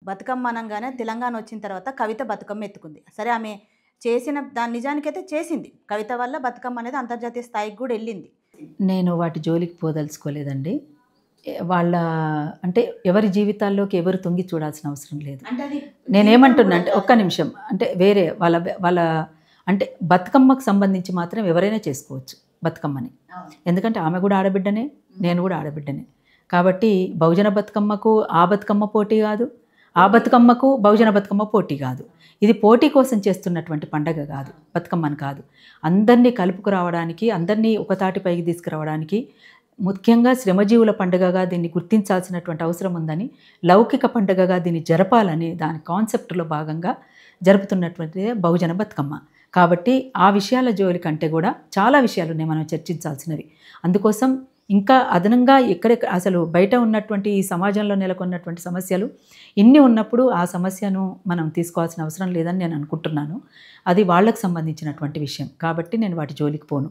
బతుకమ్మ అనంగానే తెలంగాణ వచ్చిన తర్వాత కవిత బతుకమ్మ ఎత్తుకుంది. సరే ఆమె చేసిన దాని నిజానికైతే చేసింది. కవిత వల్ల బతుకమ్మ అనేది అంతర్జాతీయ స్థాయికి కూడా వెళ్ళింది. నేను వాటి జోలికి పోదలుచుకోలేదండి. వాళ్ళ అంటే ఎవరి జీవితాల్లోకి ఎవరు తొంగి చూడాల్సిన అవసరం లేదు. నేనేమంటున్నా అంటే ఒక్క నిమిషం అంటే వేరే వాళ్ళ అంటే బతుకమ్మకు సంబంధించి మాత్రం ఎవరైనా చేసుకోవచ్చు బతుకమ్మని. ఎందుకంటే ఆమె కూడా ఆడబిడ్డనే, నేను కూడా ఆడబిడ్డనే. కాబట్టి బహుజన బతుకమ్మకు ఆ బతుకమ్మ పోటీ కాదు, ఆ బతుకమ్మకు బహుజన బతుకమ్మ పోటీ కాదు. ఇది పోటీ కోసం చేస్తున్నటువంటి పండగ కాదు, బతుకమ్మని కాదు. అందరినీ కలుపుకురావడానికి, అందరినీ ఒకతాటిపైకి తీసుకురావడానికి, ముఖ్యంగా శ్రమజీవుల పండుగగా దీన్ని గుర్తించాల్సినటువంటి అవసరం ఉందని, లౌకిక పండుగగా దీన్ని జరపాలని దాని కాన్సెప్ట్లో భాగంగా జరుపుతున్నటువంటి బహుజన బతుకమ్మ. కాబట్టి ఆ విషయాల జోలి కంటే కూడా చాలా విషయాలు ఉన్నాయి మనం చర్చించాల్సినవి. అందుకోసం ఇంకా అదనంగా ఎక్కడెక్కడ అసలు బయట ఉన్నటువంటి ఈ సమాజంలో నెలకొన్నటువంటి సమస్యలు ఇన్ని ఉన్నప్పుడు ఆ సమస్యను మనం తీసుకోవాల్సిన అవసరం లేదని నేను అనుకుంటున్నాను. అది వాళ్ళకు సంబంధించినటువంటి విషయం కాబట్టి నేను వాటి జోలికి పోను.